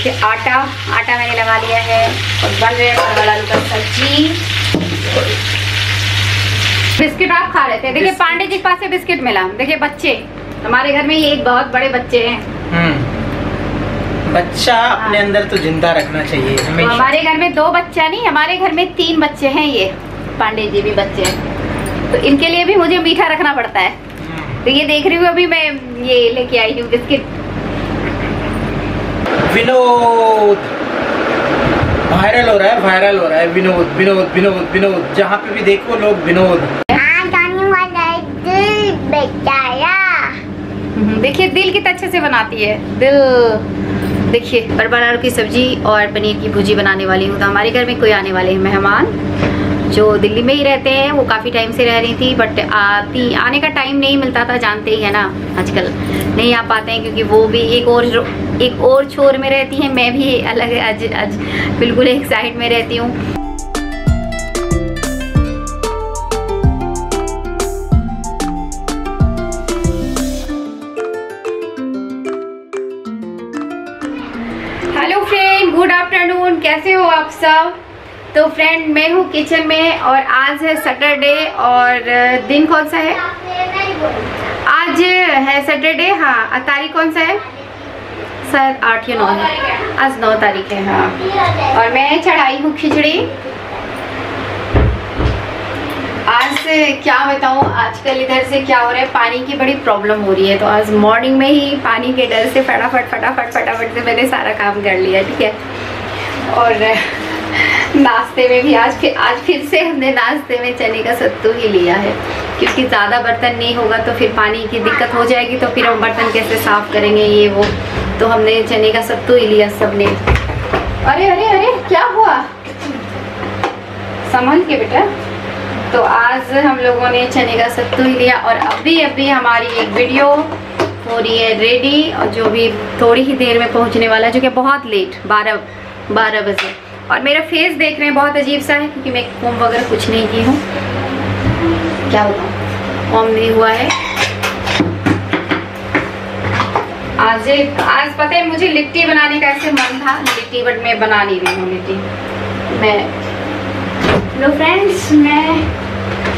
देखिए आटा मैंने लगा लिया है और बन रहे हैं परवल आलू का सब्जी। बिस्किट आप खा रहे थे, देखिए पांडे जी के पास से बिस्किट मिला। देखिए बच्चे, हमारे घर में ये एक बहुत बड़े बच्चे हैं। बच्चा अपने अंदर तो जिंदा रखना चाहिए हमेशा। तो हमारे घर में 2 बच्चा नहीं, हमारे घर में 3 बच्चे हैं। ये पांडे जी भी बच्चे हैं, तो इनके लिए भी मुझे मीठा रखना पड़ता है। तो ये देख रही हूँ, अभी मैं ये लेके आई हूँ बिस्किट। विनोद वायरल हो रहा है विनोद विनोद विनोद विनोद, जहाँ पे भी देखो लोग विनोद। देखिए दिल कितना अच्छे से बनाती है, दिल। देखिए परवल आलू की सब्जी और पनीर की भुजी बनाने वाली हूँ। तो हमारे घर में कोई आने वाले हैं मेहमान जो दिल्ली में ही रहते हैं। वो काफ़ी टाइम से रह रही थी, बट आने का टाइम नहीं मिलता था। जानते ही है ना, आजकल नहीं आ पाते हैं क्योंकि वो भी एक और छोर में रहती हैं, मैं भी अलग आज बिल्कुल एक साइड में रहती हूँ। हेलो फ्रेंड, गुड आफ्टरनून, कैसे हो आप सब। तो फ्रेंड मैं हूँ किचन में और आज है सैटरडे और दिन कौन सा है? आज है सैटरडे। हाँ, तारीख कौन सा है? शायद 8 या 9 है। आज 9 तारीख है। हाँ, और मैं चढ़ाई हूँ खिचड़ी। आज से क्या बताऊँ, आजकल इधर से क्या हो रहा है, पानी की बड़ी प्रॉब्लम हो रही है। तो आज मॉर्निंग में ही पानी के डर से फटाफट से मैंने सारा काम कर लिया। ठीक है, और नाश्ते में भी आज फिर से हमने नाश्ते में चने का सत्तू ही लिया है, क्योंकि ज़्यादा बर्तन नहीं होगा तो फिर पानी की दिक्कत हो जाएगी। तो फिर हम बर्तन कैसे साफ करेंगे ये वो, तो हमने चने का सत्तू ही लिया सबने। अरे अरे अरे क्या हुआ, संभल के बेटा। तो आज हम लोगों ने चने का सत्तू ही लिया और अभी हमारी एक वीडियो हो रही है रेडी, और जो भी थोड़ी ही देर में पहुंचने वाला है, जो कि बहुत लेट 12 बजे। और मेरा फेस देख रहे हैं बहुत अजीब सा है, क्योंकि मैं कॉम वगैरह कुछ नहीं की हूँ। क्या बताऊँ, कॉम नहीं हुआ है। आज पता है मुझे लिट्टी बनाने का ऐसे मन था, लिट्टी, बट मैं बना नहीं रही हूँ लिट्टी। हेलो फ्रेंड्स,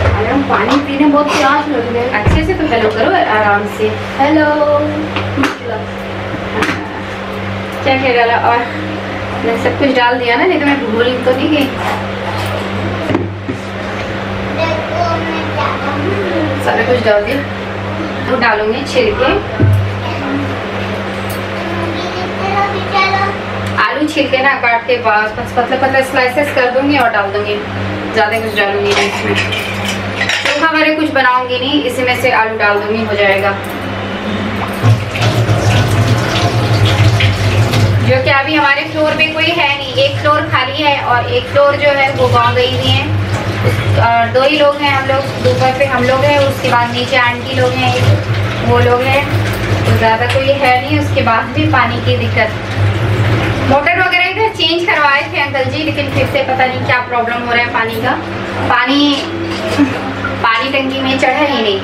अरे हम पानी पीने बहुत प्यास लग रही है। अच्छे से तो हेलो करो, आराम से हेलो। क्या कह रहा, और मैंने सब कुछ डाल दिया ना, नहीं तो मैं भूल तो नहीं गई। सारा कुछ डाल दिया। वो डालूंगी छिलके, आलू छिलके ना काट के बाद पतले स्लाइसेस कर दूंगी और डाल दूंगी। ज्यादा कुछ डालूंगी नहीं इसमें, चोखा वगैरह कुछ बनाऊंगी नहीं, इसी में से आलू डाल दूंगी, हो जाएगा। जो कि अभी हमारे फ्लोर पे कोई है नहीं, एक फ्लोर खाली है और एक फ्लोर जो है वो गाँव गई हुई है। और 2 ही लोग हैं हम लोग, ऊपर पे हम लोग हैं, उसके बाद नीचे आंटी लोग हैं, वो लोग हैं, तो ज़्यादा कोई है नहीं। उसके बाद भी पानी की दिक्कत, मोटर वगैरह इधर चेंज करवाए थे अंकल जी, लेकिन फिर से पता नहीं क्या प्रॉब्लम हो रहा है पानी का। पानी टंकी में चढ़ा ही नहीं।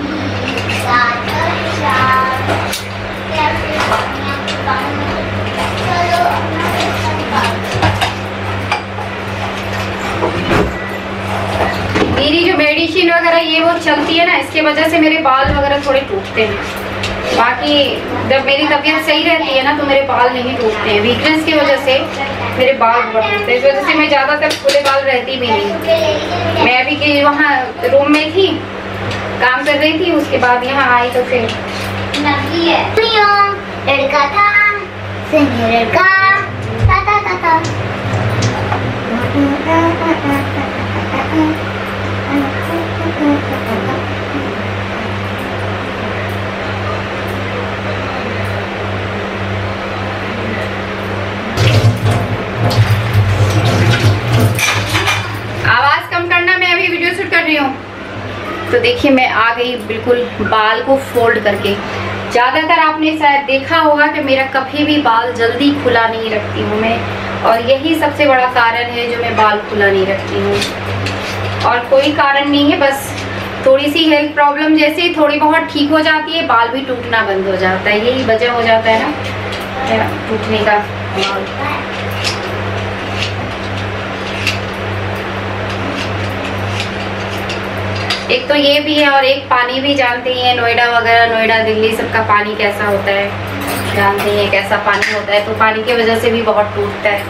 मेरी जो मेडिसिन वगैरह ये वो चलती है ना, इसके वजह से मेरे बाल वगैरह थोड़े टूटते हैं। बाकी जब मेरी तबीयत सही रहती है ना तो मेरे बाल नहीं टूटते हैं। वीकनेस की वजह से मेरे बाल बहुत टूटते हैं, इस वजह से मैं ज़्यादातर खुले बाल रहती भी नहीं। मैं अभी के वहाँ रूम में थी, काम कर रही थी, उसके बाद यहाँ आई तो फिर लड़का था लड़का ता। आवाज कम करना, मैं अभी वीडियो शूट कर रही हूँ। तो देखिए मैं आ गई बिल्कुल बाल को फोल्ड करके। ज़्यादातर आपने शायद देखा होगा कि मेरा कभी भी बाल जल्दी खुला नहीं रखती हूँ मैं, और यही सबसे बड़ा कारण है जो मैं बाल खुला नहीं रखती हूँ। और कोई कारण नहीं है, बस थोड़ी सी हेल्थ प्रॉब्लम जैसे ही थोड़ी बहुत ठीक हो जाती है, बाल भी टूटना बंद हो जाता है। यही वजह हो जाता है ना टूटने का। एक तो ये भी है और एक पानी भी जानते ही है, नोएडा वगैरह, नोएडा दिल्ली सबका पानी कैसा होता है जानते ही है, कैसा पानी होता है। तो पानी की वजह से भी बहुत टूटता है,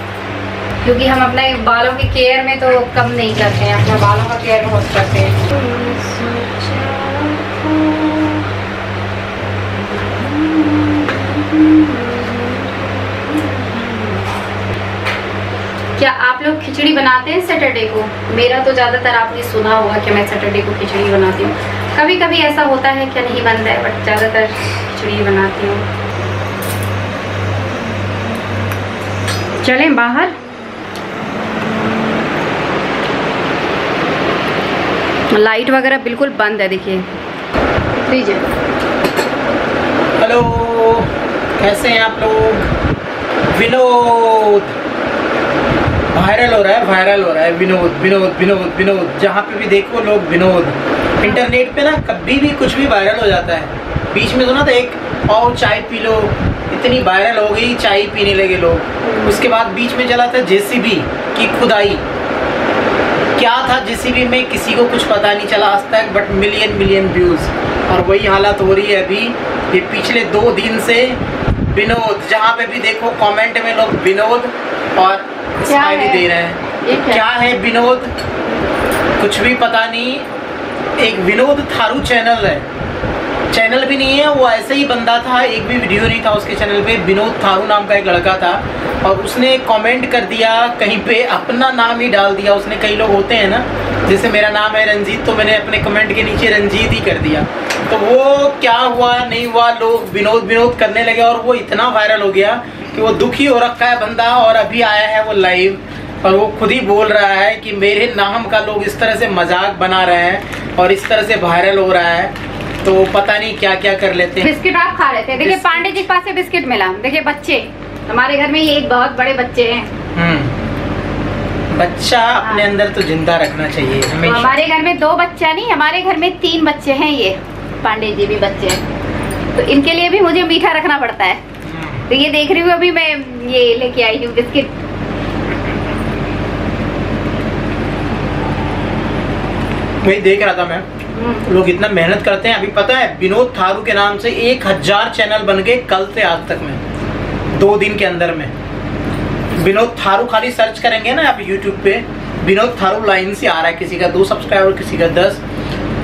क्योंकि हम अपने बालों की केयर में तो कम नहीं करते हैं, अपने बालों का केयर बहुत करते हैं। क्या आप लोग खिचड़ी बनाते हैं सैटरडे को? मेरा तो ज़्यादातर आपने सुना होगा कि मैं सैटरडे को खिचड़ी बनाती हूँ। कभी कभी ऐसा होता है कि नहीं बनता है, बट ज़्यादातर खिचड़ी बनाती हूँ। चलें बाहर। लाइट वगैरह बिल्कुल बंद है, देखिए। लीजिए। हेलो, कैसे हैं आप लोग? विनोद वायरल हो रहा है, वायरल हो रहा है। विनोद विनोद विनोद विनोद, जहाँ पे भी देखो लोग विनोद। इंटरनेट पे ना कभी भी कुछ भी वायरल हो जाता है। बीच में सुना था एक, आओ चाय पी लो, इतनी वायरल हो गई, चाय पीने लगे लोग। उसके बाद बीच में चला था जेसीबी की खुदाई। क्या था जेसीबी में, किसी को कुछ पता नहीं चला आज तक, बट मिलियन मिलियन व्यूज। और वही हालत हो रही है अभी ये पिछले 2 दिन से। विनोद, जहाँ पे भी देखो कमेंट में लोग विनोद और स्माइली दे रहे हैं। क्या है विनोद, कुछ भी पता नहीं। एक विनोद थारू चैनल है, चैनल भी नहीं है वो, ऐसे ही बंदा था, एक भी वीडियो नहीं था उसके चैनल पे। विनोद थारू नाम का एक लड़का था और उसने कमेंट कर दिया कहीं पे, अपना नाम ही डाल दिया उसने। कई लोग होते हैं ना, जैसे मेरा नाम है रंजीत, तो मैंने अपने कमेंट के नीचे रंजीत ही कर दिया। तो वो क्या हुआ नहीं हुआ, लोग विनोद विनोद करने लगे और वो इतना वायरल हो गया कि वो दुखी हो रखा है बंदा। और अभी आया है वो लाइव और वो खुद ही बोल रहा है कि मेरे नाम का लोग इस तरह से मजाक बना रहे हैं और इस तरह से वायरल हो रहा है, तो पता नहीं क्या क्या कर लेते हैं। बिस्किट आप खा रहे थे, देखिए पांडे जी के पास से बिस्किट मिला। देखिए बच्चे, हमारे घर में ये एक बहुत बड़े बच्चे हैं। बच्चा अपने अंदर तो जिंदा रखना चाहिए हमेशा। हमारे घर में 2 बच्चा नहीं, हमारे घर में 3 बच्चे हैं। ये पांडे जी भी बच्चे हैं, तो इनके लिए भी मुझे मीठा रखना पड़ता है। तो ये देख रही हूँ, अभी मैं ये लेके आई हूँ बिस्किट। वही देख रहा था मैं, लोग इतना मेहनत करते हैं। अभी पता है विनोद थारू के नाम से 1000 चैनल बन गए कल से आज तक में, 2 दिन के अंदर में। विनोद थारू खाली सर्च करेंगे ना आप यूट्यूब पे, विनोद थारू लाइन से आ रहा है, किसी का 2 सब्सक्राइबर, किसी का 10,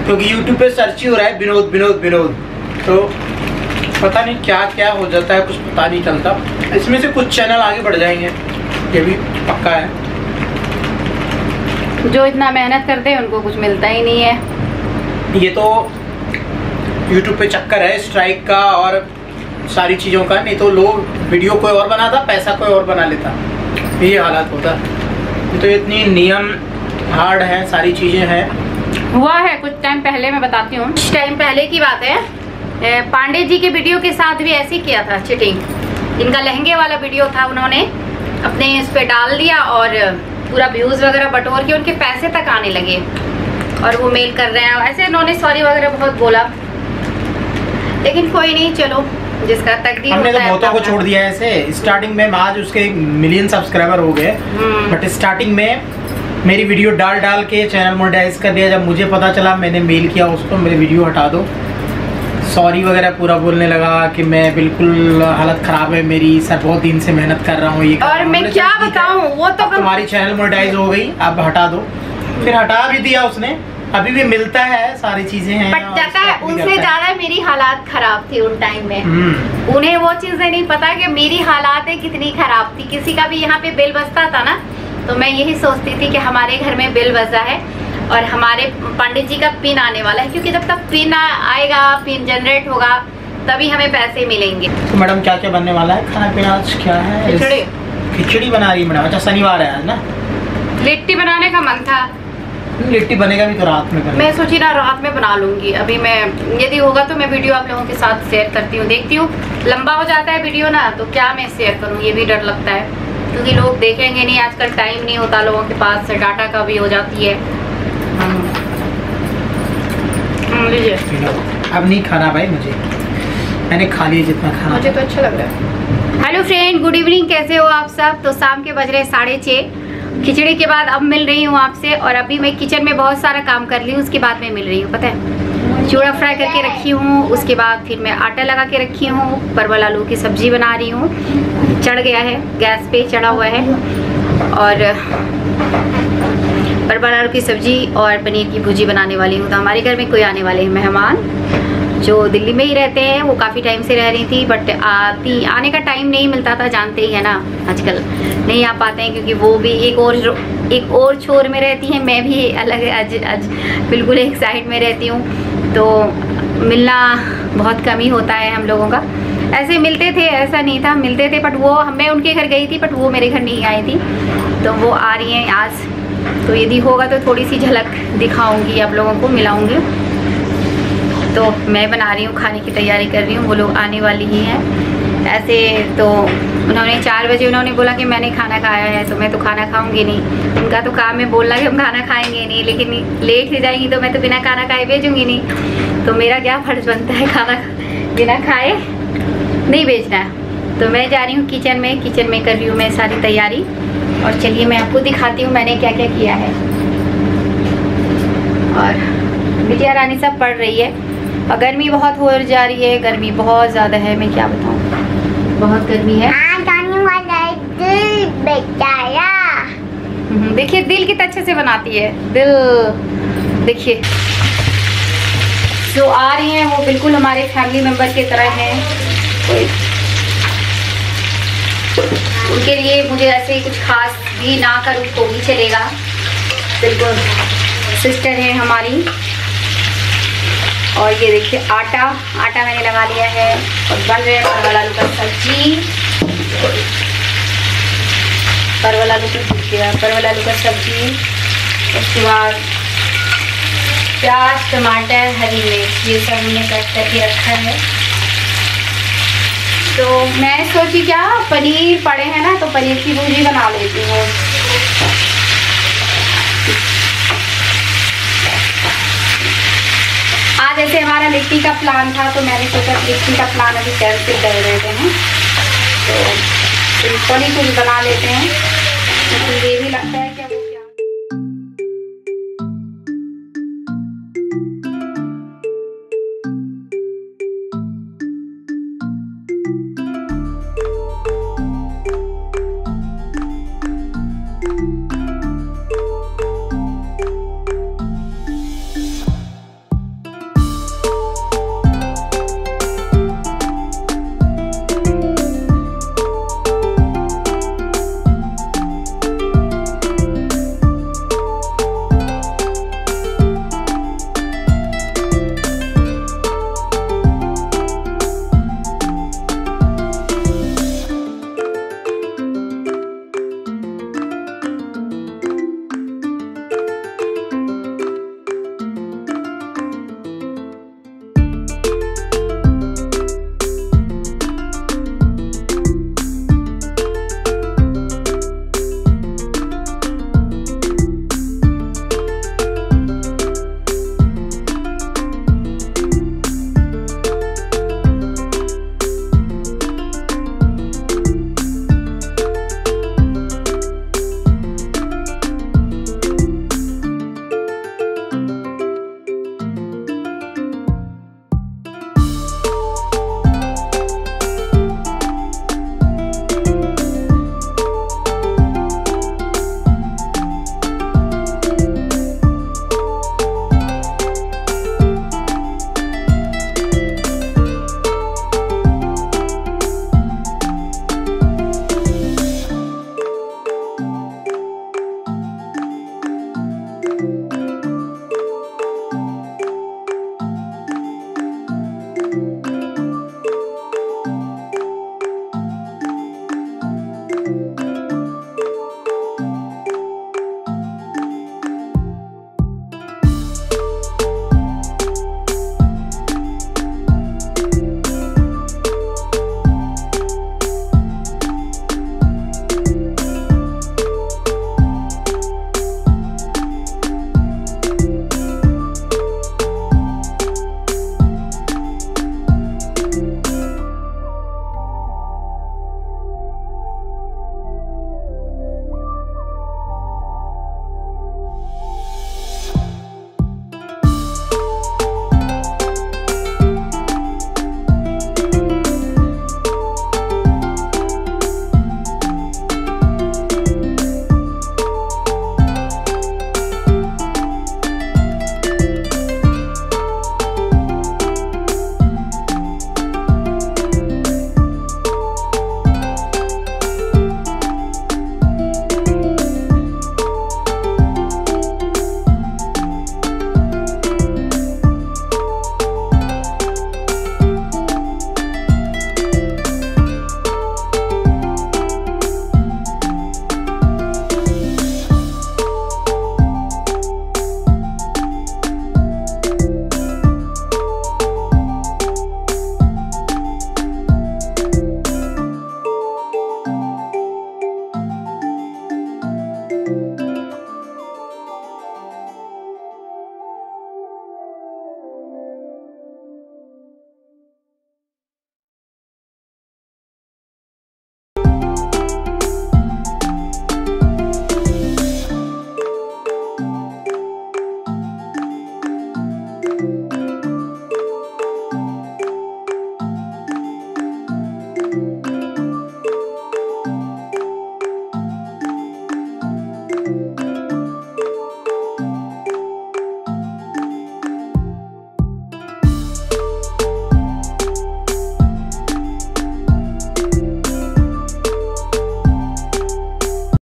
क्योंकि यूट्यूब पे सर्च ही हो रहा है विनोद विनोद विनोद। तो पता नहीं क्या क्या हो जाता है, कुछ पता नहीं चलता। इसमें से कुछ चैनल आगे बढ़ जाएंगे, ये भी पक्का है। जो इतना मेहनत करते हैं उनको कुछ मिलता ही नहीं है। ये तो यूट्यूब पे चक्कर है स्ट्राइक का और सारी चीज़ों का, नहीं तो लोग वीडियो कोई और बनाता, पैसा कोई और बना लेता, ये हालत होता। तो इतनी नियम हार्ड है, सारी चीज़ें हैं। हुआ है कुछ टाइम पहले, मैं बताती हूँ, कुछ टाइम पहले की बात है। पांडे जी के वीडियो के साथ भी ऐसे ही किया था चीटिंग। इनका लहंगे वाला वीडियो था, उन्होंने अपने इस पे डाल दिया और पूरा व्यूज वगैरह बटोर के उनके पैसे तक आने लगे और वो मेल कर रहे हैं ऐसे। उन्होंने सॉरी वगैरह बहुत बोला, लेकिन कोई नहीं, चलो जिसका तकदीर हमने होता तो है। बहुतों को छोड़ दिया है ऐसे। स्टार्टिंग में आज उसके मिलियन सब्सक्राइबर हो गए, बट स्टार्टिंग में मेरी वीडियो डाल डाल के चैनल मोनेटाइज कर दिया। जब मुझे पता चला, मैंने मेल किया उसको, मेरी वीडियो हटा दो, सॉरी वगैरह पूरा बोलने लगा कि मैं बिल्कुल हालत खराब है मेरी सर, बहुत दिन से मेहनत कर रहा हूँ ये। और मैं क्या बताऊँ, वो तो तुम्हारी चैनल मोनेटाइज हो गई, अब हटा दो। फिर हटा भी दिया उसने, अभी भी मिलता है, सारी चीजें हैं। बट उनसे ज्यादा मेरी हालात खराब थी उन टाइम में। उन्हें वो चीजें नहीं पता कि मेरी हालात कितनी खराब थी। किसी का भी यहाँ पे बिल बजता था ना, तो मैं यही सोचती थी कि हमारे घर में बिल बजा है और हमारे पंडित जी का पिन आने वाला है, क्योंकि जब तक पिन आएगा, पिन जनरेट होगा, तभी हमें पैसे मिलेंगे। तो मैडम क्या क्या बनने वाला है खाना पीना आज? क्या है? खिचड़ी। खिचड़ी बना रही है मैडम? अच्छा, शनिवार है आज ना। लिट्टी बनाने का मन था। लिट्टी बनेगा भी तो रात में मैं सोची ना रात में बना लूंगी। अभी मैं, यदि होगा तो मैं वीडियो आप लोगों के साथ शेयर करती हूँ, देखती हूँ। लंबा हो जाता है वीडियो ना, तो क्या मैं शेयर करूँ, ये भी डर लगता है, क्योंकि लोग देखेंगे नहीं। आजकल टाइम नहीं होता लोगों के पास, डाटा का भी हो जाती है। लीजिए। अब नहीं खाना भाई मुझे, मैंने खा लिया जितना खाना। मुझे तो अच्छा लग रहा है। Hello friend, good evening. कैसे हो आप सब? तो शाम के बज रहे 6:30। खिचड़ी के बाद अब मिल रही हूँ आपसे, और अभी मैं किचन में बहुत सारा काम कर ली हूँ, उसके बाद मैं मिल रही हूँ। पता है, चूड़ा फ्राई करके रखी हूँ, उसके बाद फिर मैं आटा लगा के रखी हूँ, परवल आलू की सब्जी बना रही हूँ। चढ़ गया है, गैस पे चढ़ा हुआ है, और परवल आलू की सब्जी और पनीर की भुजी बनाने वाली हूँ। तो हमारे घर में कोई आने वाले हैं मेहमान जो दिल्ली में ही रहते हैं। वो काफ़ी टाइम से रह रही थी, बट आने का टाइम नहीं मिलता था, जानते ही है ना, आजकल नहीं आ पाते हैं, क्योंकि वो भी एक और छोर में रहती हैं, मैं भी अलग आज बिल्कुल एक साइड में रहती हूँ। तो मिलना बहुत कम ही होता है हम लोगों का। ऐसे मिलते थे, ऐसा नहीं था, मिलते थे, बट वो मैं उनके घर गई थी, बट वो मेरे घर नहीं आई थी। तो वो आ रही हैं आज, तो यदि होगा तो थोड़ी सी झलक दिखाऊंगी, आप लोगों को मिलाऊंगी। तो मैं बना रही हूँ, खाने की तैयारी कर रही हूँ, वो लोग आने वाली ही हैं। ऐसे तो उन्होंने 4 बजे उन्होंने बोला कि मैंने खाना खाया है, तो मैं तो खाना खाऊंगी नहीं। उनका तो काम है बोलना कि हम खाना खाएंगे नहीं, लेकिन लेट हो जाएंगी तो मैं तो बिना खाना खाए भेजूंगी नहीं। तो मेरा क्या फर्ज बनता है, खाना बिना खाए नहीं भेजना है। तो मैं जा रही हूँ किचन में कर रही हूँ मैं सारी तैयारी, और चलिए मैं आपको दिखाती हूँ मैंने क्या क्या किया है। और बिटिया रानी सब पढ़ रही है, और गर्मी बहुत हो जा रही है, गर्मी बहुत ज़्यादा है, मैं क्या बताऊँ, बहुत गर्मी है। देखिए दिल कितना अच्छे से बनाती है, दिल देखिए। जो आ रही हैं वो बिल्कुल हमारे फैमिली मेंबर की तरह हैं। उनके लिए मुझे ऐसे कुछ खास भी ना करूँ तो भी चलेगा, बिल्कुल सिस्टर है हमारी। और ये देखिए आटा मैंने लगा लिया है, और बन रहे हैं परवल आलू का सब्जी, परवल आलू का सब्जी। उसके बाद प्याज, टमाटर, हरी मिर्च, ये सब हमने कट करके रखा है। तो मैं सोची क्या, पनीर पड़े हैं ना, तो पनीर की भुजी बना लेती हूँ। आज ऐसे हमारा लिट्टी का प्लान था, तो मैंने सोचा लिट्टी का प्लान अभी कैंसिल कर देते हैं, तो सिंपल ही कुछ बना लेते हैं। तो ये भी लगता है कि वो क्या